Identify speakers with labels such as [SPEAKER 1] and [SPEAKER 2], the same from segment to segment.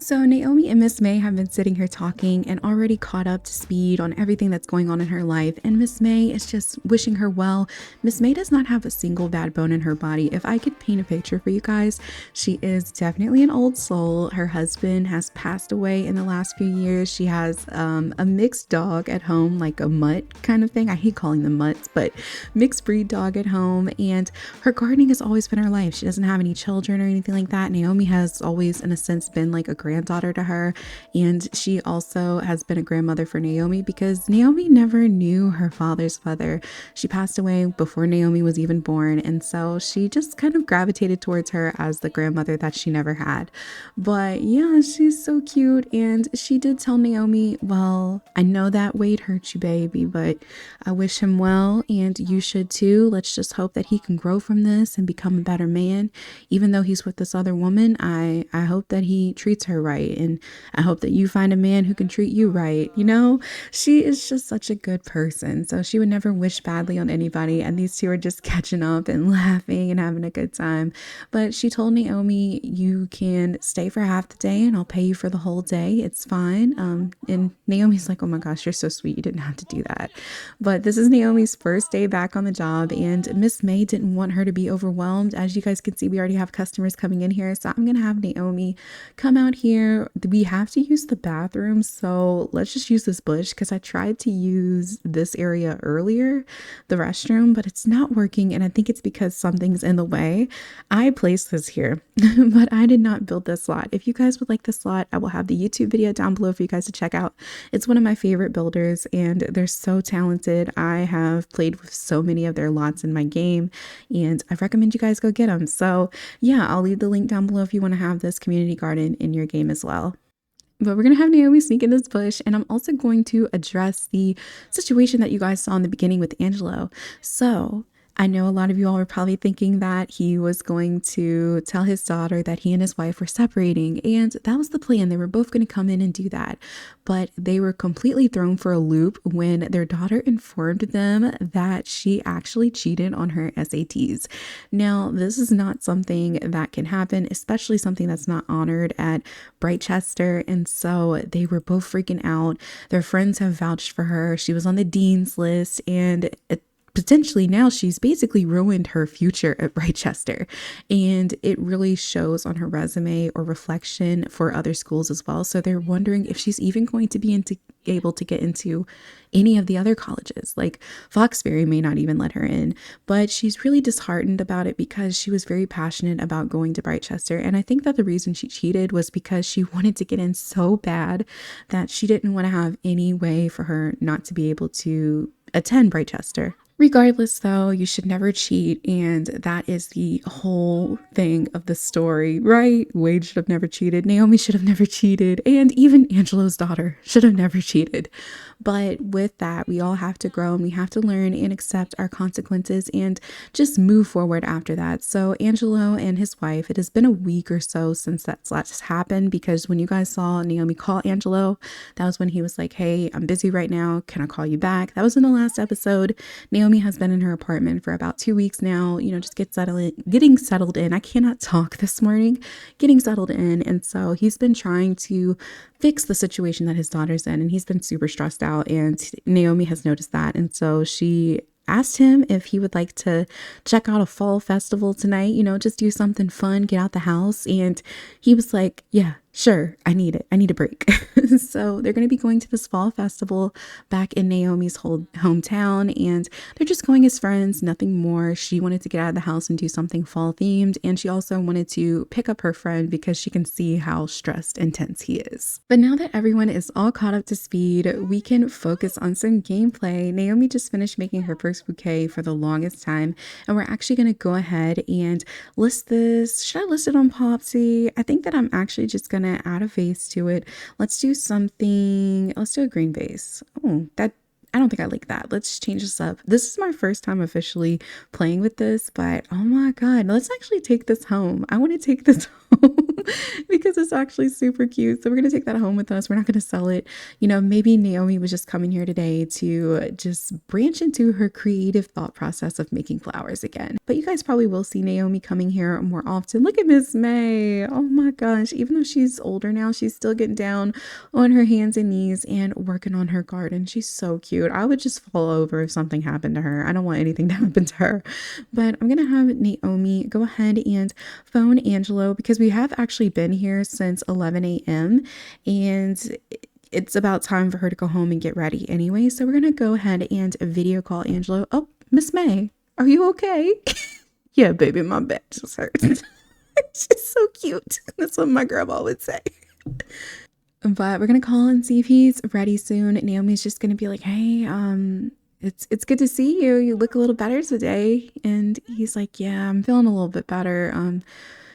[SPEAKER 1] So Naomi and Miss May have been sitting here talking and already caught up to speed on everything that's going on in her life. And Miss May is just wishing her well. Miss May does not have a single bad bone in her body. If I could paint a picture for you guys, she is definitely an old soul. Her husband has passed away in the last few years. She has a mixed dog at home, like a mutt kind of thing. I hate calling them mutts, but mixed breed dog at home. And her gardening has always been her life. She doesn't have any children or anything like that. Naomi has always, in a sense, been like a granddaughter to her, and she also has been a grandmother for Naomi because Naomi never knew her father's mother. She passed away before Naomi was even born, and so she just kind of gravitated towards her as the grandmother that she never had. But yeah, she's so cute, and she did tell Naomi, well, I know that Wade hurt you, baby, but I wish him well, and you should too. Let's just hope that he can grow from this and become a better man. Even though he's with this other woman, I hope that he treats her right, and I hope that you find a man who can treat you right. You know, she is just such a good person, so she would never wish badly on anybody, and these two are just catching up and laughing and having a good time. But she told Naomi, you can stay for half the day and I'll pay you for the whole day. It's fine. And Naomi's like, oh my gosh, you're so sweet, you didn't have to do that. But this is Naomi's first day back on the job, and Miss May didn't want her to be overwhelmed. As you guys can see, we already have customers coming in here, so I'm gonna have Naomi come out here. We have to use the bathroom, so let's just use this bush because I tried to use this area earlier, the restroom, but it's not working, and I think it's because something's in the way. I placed this here, but I did not build this lot. If you guys would like this lot, I will have the YouTube video down below for you guys to check out. It's one of my favorite builders, and they're so talented. I have played with so many of their lots in my game, and I recommend you guys go get them. So yeah, I'll leave the link down below if you want to have this community garden in your game as well. But we're going to have Naomi sneak in this bush, and I'm also going to address the situation that you guys saw in the beginning with Angelo. So I know a lot of you all were probably thinking that he was going to tell his daughter that he and his wife were separating, and that was the plan. They were both going to come in and do that, but they were completely thrown for a loop when their daughter informed them that she actually cheated on her SATs. Now, this is not something that can happen, especially something that's not honored at Brightchester, and so they were both freaking out. Their friends have vouched for her. She was on the dean's list, and potentially now she's basically ruined her future at Brightchester, and it really shows on her resume or reflection for other schools as well. So they're wondering if she's even going to be able to get into any of the other colleges. Like Foxbury may not even let her in, but she's really disheartened about it because she was very passionate about going to Brightchester, and I think that the reason she cheated was because she wanted to get in so bad that she didn't want to have any way for her not to be able to attend Brightchester. Regardless, though, you should never cheat, and that is the whole thing of the story, right? Wade should have never cheated, Naomi should have never cheated, and even Angelo's daughter should have never cheated. But with that, we all have to grow, and we have to learn and accept our consequences and just move forward after that. So Angelo and his wife, it has been a week or so since that's last happened, because when you guys saw Naomi call Angelo, that was when he was like, hey, I'm busy right now, can I call you back? That was in the last episode. Naomi has been in her apartment for about 2 weeks now, you know, just getting settled in. I cannot talk this morning, getting settled in. And so he's been trying to fix the situation that his daughter's in, and he's been super stressed out, and Naomi has noticed that. And so she asked him if he would like to check out a fall festival tonight, you know, just do something fun, get out the house. And he was like, yeah, sure, I need it. I need a break. So they're going to be going to this fall festival back in Naomi's whole hometown, and they're just going as friends, nothing more. She wanted to get out of the house and do something fall themed, and she also wanted to pick up her friend because she can see how stressed and tense he is. But now that everyone is all caught up to speed, we can focus on some gameplay. Naomi just finished making her first bouquet for the longest time, and we're actually going to go ahead and list this. Should I list it on Popsy? I think that I'm actually just going to add a vase to it. Let's do something, let's do a green vase. Oh, that I don't think I like that. Let's change this up. This is my first time officially playing with this, but oh my God, let's actually take this home. I want to take this home because it's actually super cute. So we're going to take that home with us. We're not going to sell it. You know, maybe Naomi was just coming here today to just branch into her creative thought process of making flowers again. But you guys probably will see Naomi coming here more often. Look at Miss May. Oh my gosh. Even though she's older now, she's still getting down on her hands and knees and working on her garden. She's so cute. I would just fall over if something happened to her. I don't want anything to happen to her. But I'm going to have Naomi go ahead and phone Angelo because we have actually been here since 11 a.m. and it's about time for her to go home and get ready anyway. So we're going to go ahead and video call Angelo. Oh, Miss May, are you okay? Yeah, baby, my back just hurts. She's so cute. That's what my grandma would say. But we're going to call and see if he's ready soon. Naomi's just going to be like, hey, it's good to see you. You look a little better today. And he's like, yeah, I'm feeling a little bit better.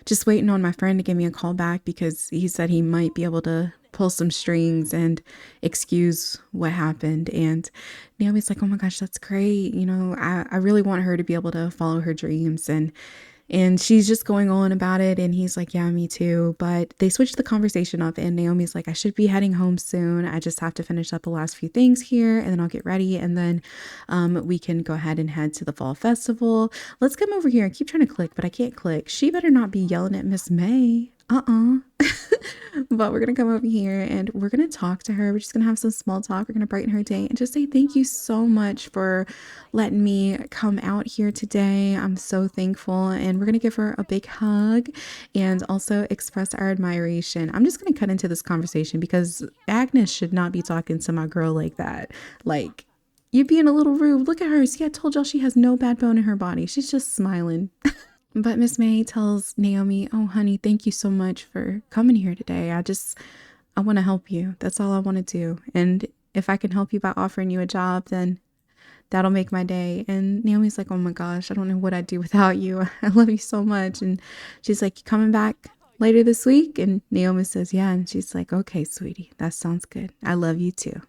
[SPEAKER 1] Just waiting on my friend to give me a call back because he said he might be able to pull some strings and excuse what happened. And Naomi's like, oh my gosh, that's great. You know, I really want her to be able to follow her dreams. And she's just going on about it. And he's like, yeah, me too. But they switched the conversation up and Naomi's like, I should be heading home soon. I just have to finish up the last few things here and then I'll get ready. And then we can go ahead and head to the fall festival. Let's come over here. I keep trying to click, but I can't click. She better not be yelling at Miss May. But we're going to come over here and we're going to talk to her. We're just going to have some small talk. We're going to brighten her day and just say thank you so much for letting me come out here today. I'm so thankful. And we're going to give her a big hug and also express our admiration. I'm just going to cut into this conversation because Agnes should not be talking to my girl like that. Like, you're being a little rude. Look at her. See, I told y'all she has no bad bone in her body. She's just smiling. But Miss May tells Naomi, oh, honey, thank you so much for coming here today. I want to help you. That's all I want to do. And if I can help you by offering you a job, then that'll make my day. And Naomi's like, oh my gosh, I don't know what I'd do without you. I love you so much. And she's like, you coming back later this week? And Naomi says, yeah. And she's like, okay, sweetie, that sounds good. I love you too.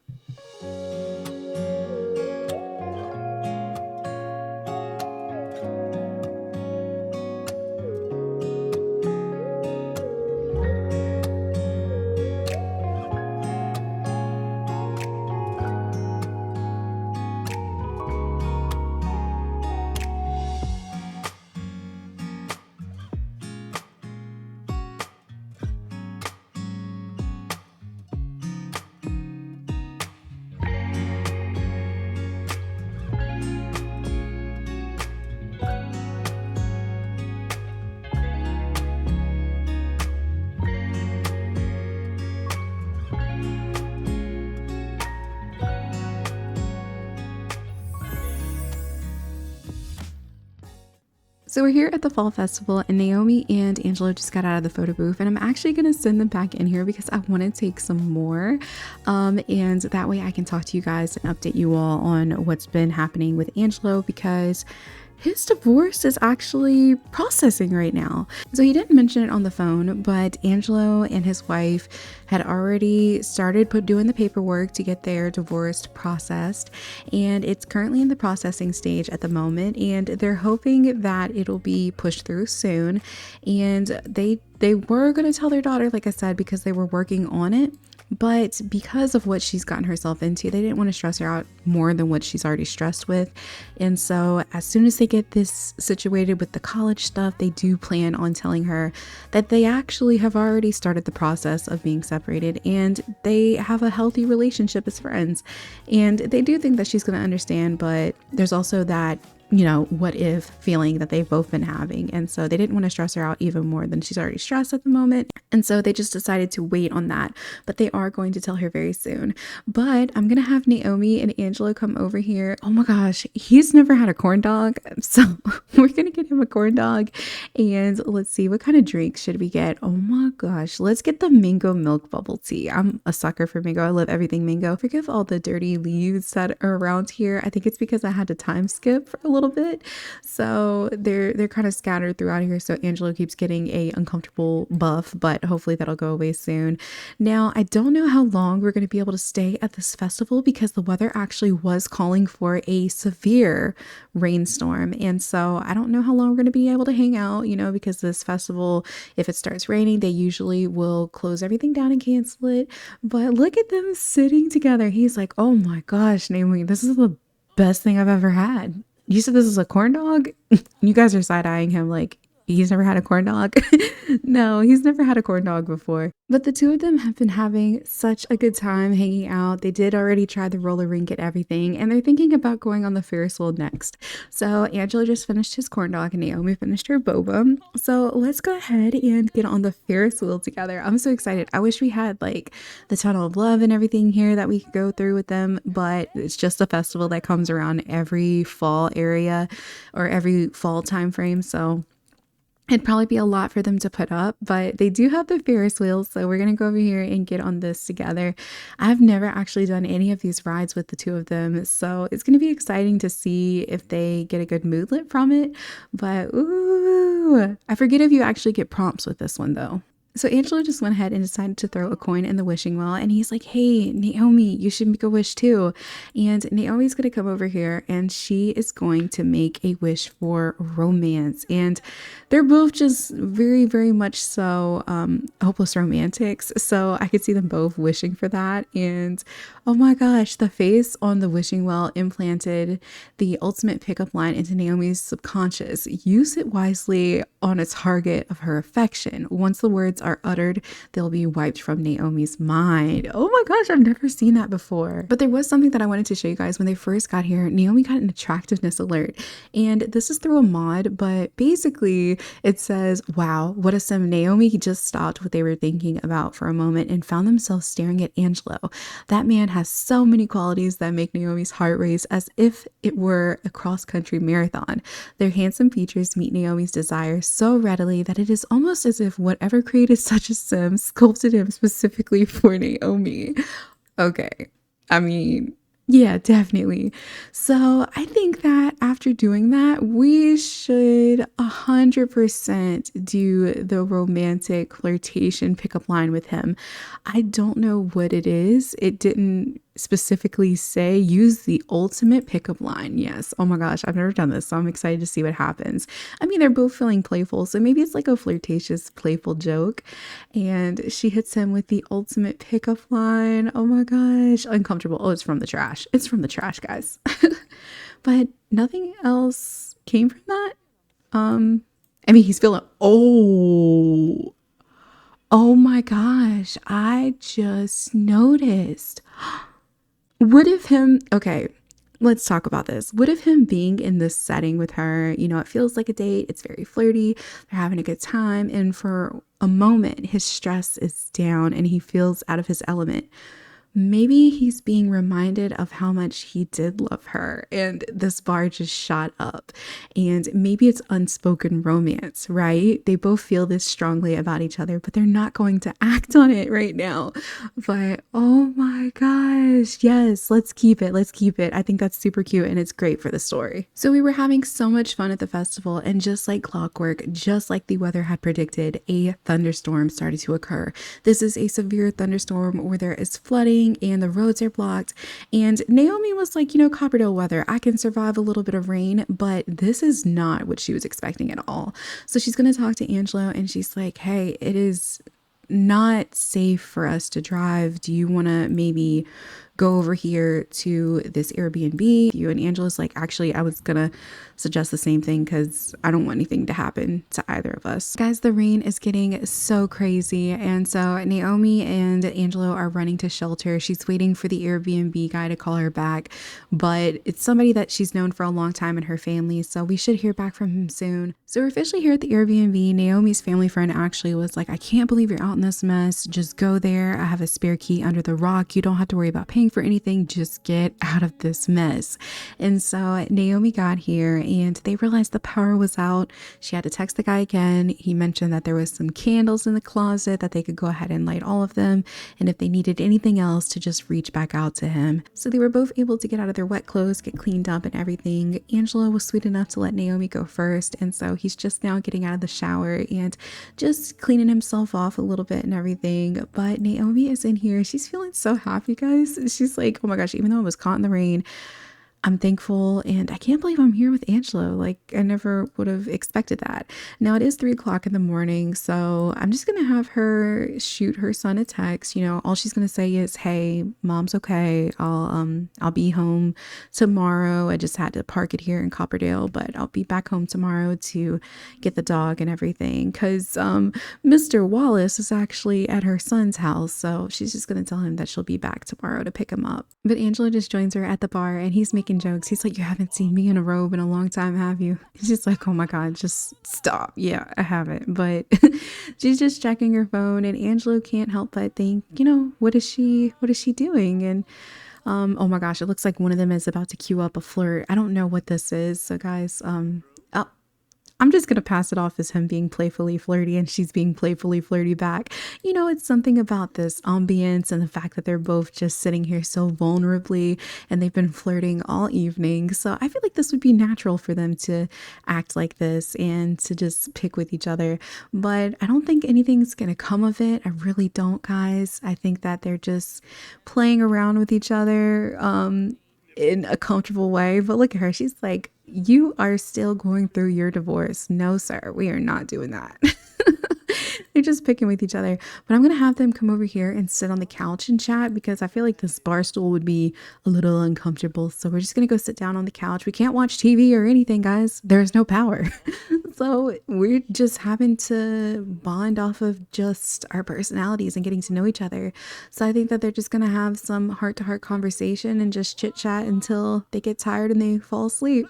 [SPEAKER 1] So we're here at the fall festival and Naomi and Angelo just got out of the photo booth and I'm actually going to send them back in here because I want to take some more. And that way I can talk to you guys and update you all on what's been happening with Angelo because his divorce is actually processing right now. So he didn't mention it on the phone, but Angelo and his wife had already started doing the paperwork to get their divorce processed. And it's currently in the processing stage at the moment. And they're hoping that it'll be pushed through soon. And they were going to tell their daughter, like I said, because they were working on it. But because of what she's gotten herself into, they didn't want to stress her out more than what she's already stressed with. And so as soon as they get this situated with the college stuff, they do plan on telling her that they actually have already started the process of being separated and they have a healthy relationship as friends. And they do think that she's going to understand, but there's also that, you know, what if feeling that they've both been having. And so they didn't want to stress her out even more than she's already stressed at the moment. And so they just decided to wait on that, but they are going to tell her very soon. But I'm going to have Naomi and Angelo come over here. Oh my gosh, he's never had a corn dog. So we're going to get him a corn dog and let's see what kind of drinks should we get. Oh my gosh, let's get the mango milk bubble tea. I'm a sucker for mango. I love everything mango. Forgive all the dirty leaves that are around here. I think it's because I had to time skip for a little little bit. So they're kind of scattered throughout here. So Angelo keeps getting a uncomfortable buff, but hopefully that'll go away soon. Now, I don't know how long we're going to be able to stay at this festival because the weather actually was calling for a severe rainstorm. And so I don't know how long we're going to be able to hang out, because this festival, if it starts raining, they usually will close everything down and cancel it. But look at them sitting together. He's like, oh my gosh, Naomi, this is the best thing I've ever had. You said this is a corn dog? You guys are side-eyeing him like he's never had a corn dog. No, he's never had a corn dog before. But the two of them have been having such a good time hanging out. They did already try the roller rink and everything, and they're thinking about going on the Ferris wheel next. So Angela just finished his corn dog and Naomi finished her boba. So let's go ahead and get on the Ferris wheel together. I'm so excited. I wish we had like the Tunnel of Love and everything here that we could go through with them, but it's just a festival that comes around every fall area or every fall time frame. So it'd probably be a lot for them to put up, but they do have the Ferris wheels, so we're going to go over here and get on this together. I've never actually done any of these rides with the two of them, so it's going to be exciting to see if they get a good moodlet from it. But ooh, I forget if you actually get prompts with this one though. So Angelo just went ahead and decided to throw a coin in the wishing well, and he's like, hey, Naomi, you should make a wish too. And Naomi's going to come over here and she is going to make a wish for romance. And they're both just very, very much so hopeless romantics. So I could see them both wishing for that. And oh my gosh, the face on the wishing well implanted the ultimate pickup line into Naomi's subconscious. Use it wisely on a target of her affection. Once the words are uttered, they'll be wiped from Naomi's mind. Oh my gosh, I've never seen that before. But there was something that I wanted to show you guys. When they first got here, Naomi got an attractiveness alert, and this is through a mod, but basically it says, wow, what a sim. Naomi just stopped what they were thinking about for a moment and found themselves staring at Angelo. That man has so many qualities that make Naomi's heart race as if it were a cross-country marathon. Their handsome features meet Naomi's desire so readily that it is almost as if whatever created such a sim sculpted him specifically for Naomi. Okay, I mean, yeah, definitely. So I think that after doing that, we should 100% do the romantic flirtation pickup line with him. I don't know what it is. It didn't specifically say use the ultimate pickup line. Yes. Oh my gosh, I've never done this, so I'm excited to see what happens. I mean, they're both feeling playful, so maybe it's like a flirtatious, playful joke. And she hits him with the ultimate pickup line. Oh my gosh, uncomfortable. Oh, it's from the trash. It's from the trash, guys. But nothing else came from that. I mean, he's feeling, oh my gosh, I just noticed. What if him, okay, let's talk about this. What if him being in this setting with her, it feels like a date, it's very flirty, they're having a good time, and for a moment his stress is down and he feels out of his element. Maybe he's being reminded of how much he did love her and this bar just shot up. And maybe it's unspoken romance, right? They both feel this strongly about each other, but they're not going to act on it right now. But oh my gosh, yes, let's keep it. Let's keep it. I think that's super cute and it's great for the story. So we were having so much fun at the festival, and just like clockwork, just like the weather had predicted, a thunderstorm started to occur. This is a severe thunderstorm where there is flooding and the roads are blocked. And Naomi was like, Copperdale weather, I can survive a little bit of rain, but this is not what she was expecting at all. So she's going to talk to Angelo and she's like, hey, it is not safe for us to drive. Do you want to maybe go over here to this Airbnb? You and Angela's like, actually, I was gonna suggest the same thing because I don't want anything to happen to either of us. Guys, the rain is getting so crazy, and so Naomi and Angelo are running to shelter. She's waiting for the Airbnb guy to call her back, but it's somebody that she's known for a long time in her family, so we should hear back from him soon. So we're officially here at the Airbnb. Naomi's family friend actually was like, I can't believe you're out in this mess. Just go there. I have a spare key under the rock. You don't have to worry about paying for anything, just get out of this mess. And so Naomi got here and they realized the power was out. She had to text the guy again. He mentioned that there was some candles in the closet that they could go ahead and light all of them. And if they needed anything else, to just reach back out to him. So they were both able to get out of their wet clothes, get cleaned up and everything. Angela was sweet enough to let Naomi go first. And so he's just now getting out of the shower and just cleaning himself off a little bit and everything. But Naomi is in here. She's feeling so happy, guys. She's like, oh my gosh, even though it was caught in the rain, I'm thankful and I can't believe I'm here with Angela. Like, I never would have expected that. Now it is 3 o'clock in the morning, so I'm just gonna have her shoot her son a text. You know, all she's gonna say is, "Hey, mom's okay. I'll be home tomorrow. I just had to park it here in Copperdale, but I'll be back home tomorrow to get the dog and everything." Cause Mr. Wallace is actually at her son's house, so she's just gonna tell him that she'll be back tomorrow to pick him up. But Angela just joins her at the bar and he's making jokes. He's like, "You haven't seen me in a robe in a long time, have you?" She's like, "Oh my God, just stop." Yeah, I haven't. But she's just checking her phone and Angela can't help but think, you know, what is she doing? And oh my gosh, it looks like one of them is about to cue up a flirt. I don't know what this is. So guys, I'm just going to pass it off as him being playfully flirty and she's being playfully flirty back. You know, it's something about this ambience and the fact that they're both just sitting here so vulnerably and they've been flirting all evening. So I feel like this would be natural for them to act like this and to just pick with each other. But I don't think anything's going to come of it. I really don't, guys. I think that they're just playing around with each other in a comfortable way. But look at her. She's like, "You are still going through your divorce." No, sir, we are not doing that. They're just picking with each other. But I'm going to have them come over here and sit on the couch and chat because I feel like this bar stool would be a little uncomfortable. So we're just going to go sit down on the couch. We can't watch TV or anything, guys. There's no power. So we're just having to bond off of just our personalities and getting to know each other. So I think that they're just going to have some heart-to-heart conversation and just chit chat until they get tired and they fall asleep.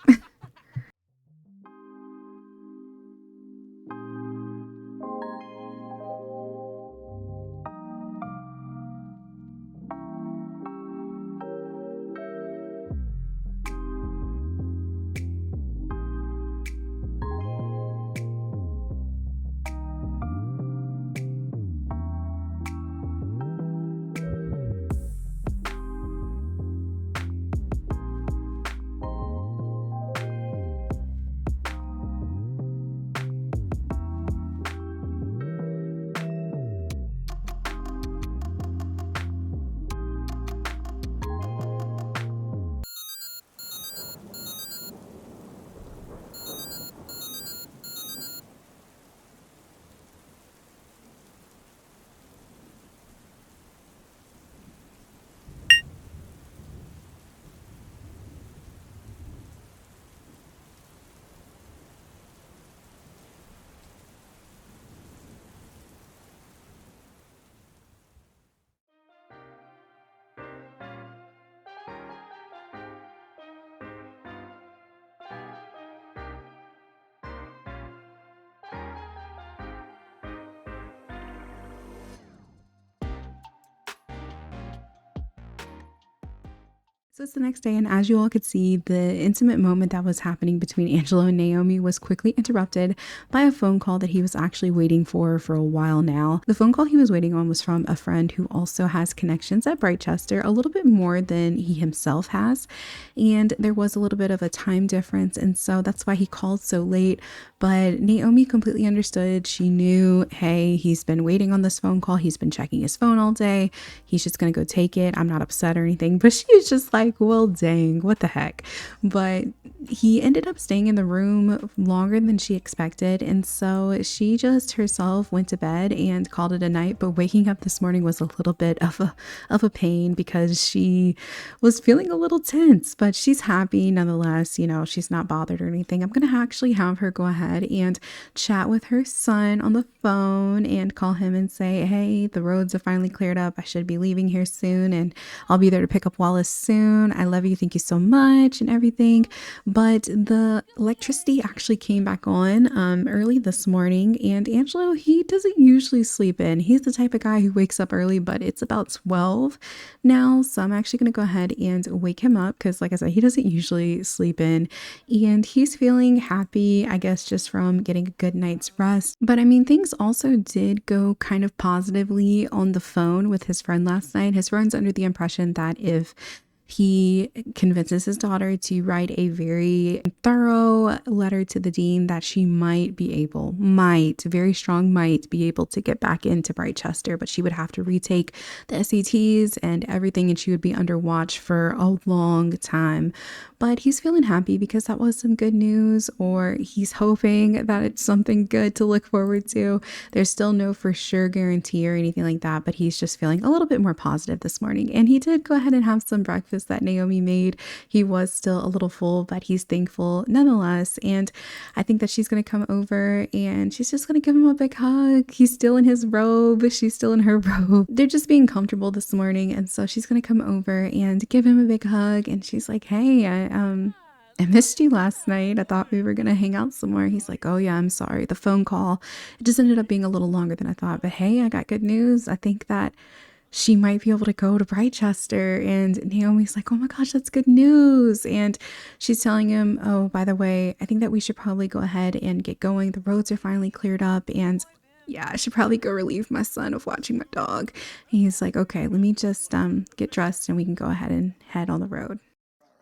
[SPEAKER 1] So it's the next day, and as you all could see, the intimate moment that was happening between Angelo and Naomi was quickly interrupted by a phone call that he was actually waiting for a while now. The phone call he was waiting on was from a friend who also has connections at Brightchester, a little bit more than he himself has, and there was a little bit of a time difference, and so that's why he called so late. But Naomi completely understood. She knew, hey, he's been waiting on this phone call. He's been checking his phone all day. He's just going to go take it. I'm not upset or anything. But she was just like, well, dang, what the heck? But he ended up staying in the room longer than she expected. And so she just herself went to bed and called it a night. But waking up this morning was a little bit of a pain because she was feeling a little tense, but she's happy nonetheless. You know, she's not bothered or anything. I'm going to actually have her go ahead and chat with her son on the phone and call him and say, hey, the roads are finally cleared up. I should be leaving here soon and I'll be there to pick up Wallace soon. I love you. Thank you so much and everything. But the electricity actually came back on early this morning, and Angelo, he doesn't usually sleep in. He's the type of guy who wakes up early, but it's about 12 now, so I'm actually going to go ahead and wake him up because, like I said, he doesn't usually sleep in, and he's feeling happy, I guess, just from getting a good night's rest. But I mean, things also did go kind of positively on the phone with his friend last night. His friend's under the impression that if he convinces his daughter to write a very thorough letter to the dean, that she might be able, very strong might be able to get back into Brightchester, but she would have to retake the SATs and everything, and she would be under watch for a long time. But he's feeling happy because that was some good news, or he's hoping that it's something good to look forward to. There's still no for sure guarantee or anything like that, but he's just feeling a little bit more positive this morning. And he did go ahead and have some breakfast that Naomi made. He was still a little full, but he's thankful nonetheless. And I think that she's going to come over and she's just going to give him a big hug. He's still in his robe. She's still in her robe. They're just being comfortable this morning. And so she's going to come over and give him a big hug. And she's like, hey, I missed you last night. I thought we were going to hang out somewhere. He's like, oh yeah, I'm sorry. The phone call, it just ended up being a little longer than I thought. But hey, I got good news. I think that she might be able to go to Brightchester. And Naomi's like, oh my gosh, that's good news. And she's telling him, oh, by the way, I think that we should probably go ahead and get going. The roads are finally cleared up. And yeah, I should probably go relieve my son of watching my dog. And he's like, okay, let me just get dressed and we can go ahead and head on the road.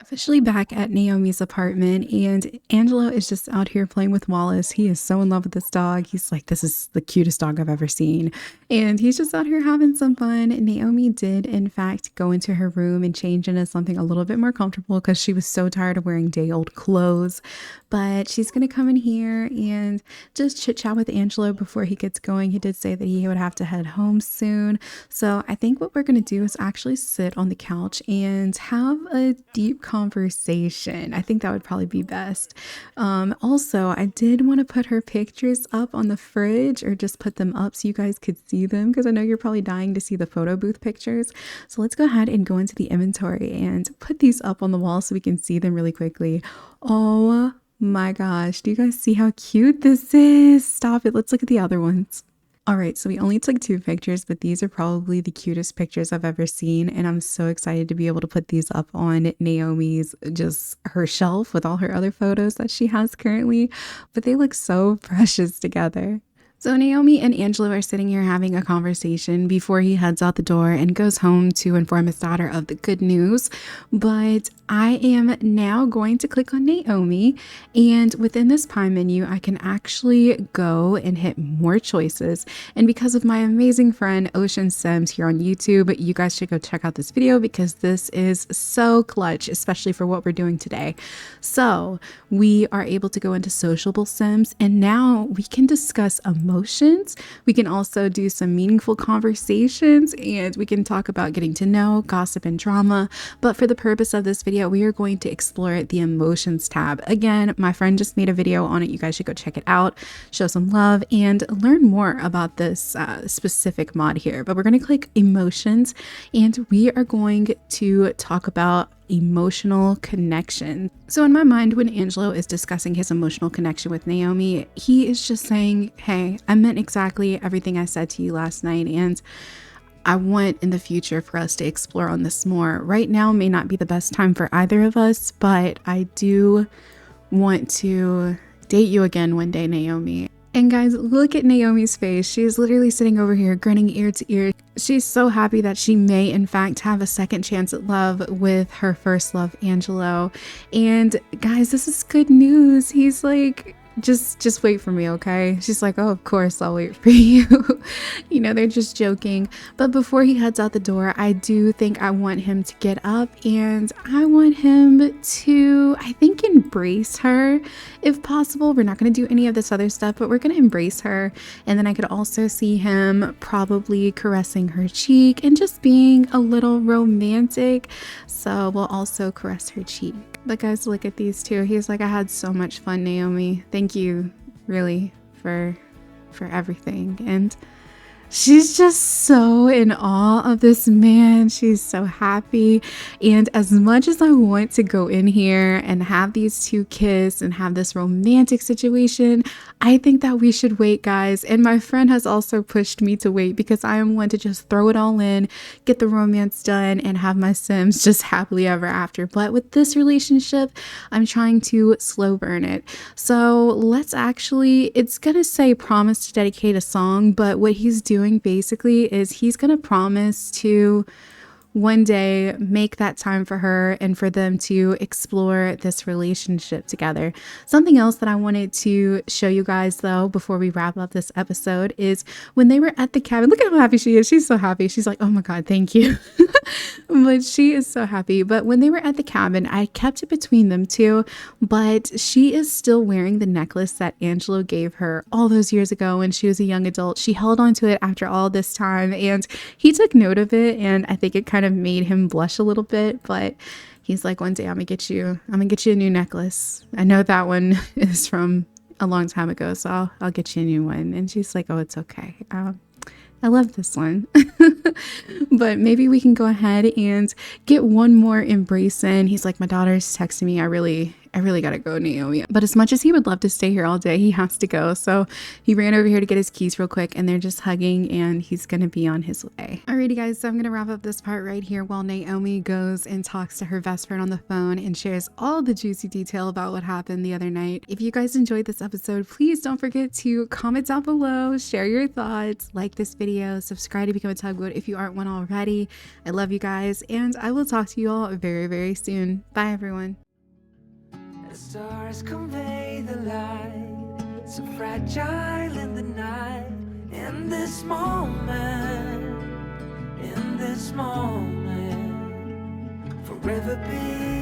[SPEAKER 1] Officially back at Naomi's apartment, and Angelo is just out here playing with Wallace. He is so in love with this dog. He's like, this is the cutest dog I've ever seen. And he's just out here having some fun. Naomi did, in fact, go into her room and change into something a little bit more comfortable because she was so tired of wearing day-old clothes. But she's going to come in here and just chit-chat with Angelo before he gets going. He did say that he would have to head home soon. So I think what we're going to do is actually sit on the couch and have a deep conversation. I think that would probably be best. Also, I did want to put her pictures up on the fridge, or just put them up so you guys could see them, because I know you're probably dying to see the photo booth pictures. So let's go ahead and go into the inventory and put these up on the wall so we can see them really quickly. Oh my gosh, do you guys see how cute this is? Stop it. Let's look at the other ones. All right, so we only took 2 pictures, but these are probably the cutest pictures I've ever seen. And I'm so excited to be able to put these up on Naomi's, just her shelf with all her other photos that she has currently. But they look so precious together. So Naomi and Angelo are sitting here having a conversation before he heads out the door and goes home to inform his daughter of the good news. But I am now going to click on Naomi, and within this pie menu, I can actually go and hit more choices. And because of my amazing friend Ocean Sims here on YouTube, you guys should go check out this video because this is so clutch, especially for what we're doing today. So we are able to go into sociable Sims, and now we can discuss emotions. We can also do some meaningful conversations, and we can talk about getting to know, gossip, and drama. But for the purpose of this video, we are going to explore the emotions tab. Again, my friend just made a video on it. You guys should go check it out, show some love, and learn more about this specific mod here. But we're going to click emotions, and we are going to talk about emotional connection. So in my mind, when Angelo is discussing his emotional connection with Naomi, he is just saying, hey, I meant exactly everything I said to you last night, and I want in the future for us to explore on this more. Right now may not be the best time for either of us, but I do want to date you again one day, Naomi. And guys, look at Naomi's face. She is literally sitting over here grinning ear to ear. She's so happy that she may in fact have a second chance at love with her first love, Angelo. And guys, this is good news. He's like, just wait for me, okay? She's like, oh, of course I'll wait for you. You know, they're just joking. But before he heads out the door, I do think I want him to get up, and I want him to, I think, embrace her if possible. We're not going to do any of this other stuff, but we're going to embrace her. And then I could also see him probably caressing her cheek and just being a little romantic. So we'll also caress her cheek. But guys, look at these two. He's like, I had so much fun, Naomi. Thank you really for everything. And She's just so in awe of this man. She's so happy. And as much as I want to go in here and have these two kiss and have this romantic situation, I think that we should wait, guys. And my friend has also pushed me to wait because I am one to just throw it all in, get the romance done, and have my Sims just happily ever after. But with this relationship, I'm trying to slow burn it. So let's actually, it's gonna say promise to dedicate a song, but what he's doing basically is he's gonna promise to one day make that time for her and for them to explore this relationship together. Something else that I wanted to show you guys though before we wrap up this episode is when they were at the cabin. Look at how happy she is. She's so happy. She's like, oh my god, thank you. But she is so happy. But when they were at the cabin, I kept it between them two, but she is still wearing the necklace that Angelo gave her all those years ago when she was a young adult. She held on to it after all this time, and he took note of it, and I think it kind of made him blush a little bit. But he's like, one day I'm gonna get you a new necklace. I know that one is from a long time ago, so I'll get you a new one. And she's like, oh, it's okay. I love this one. But maybe we can go ahead and get one more embrace in. He's like, my daughter's texting me. I really gotta go, Naomi. But as much as he would love to stay here all day, he has to go. So he ran over here to get his keys real quick, and they're just hugging, and he's gonna be on his way. Alrighty guys, so I'm gonna wrap up this part right here while Naomi goes and talks to her best friend on the phone and shares all the juicy detail about what happened the other night. If you guys enjoyed this episode, please don't forget to comment down below, share your thoughts, like this video, subscribe to become a tugboat if you aren't one already. I love you guys, and I will talk to you all very, very soon. Bye everyone.
[SPEAKER 2] The stars convey the light, so fragile in the night. In this moment, forever be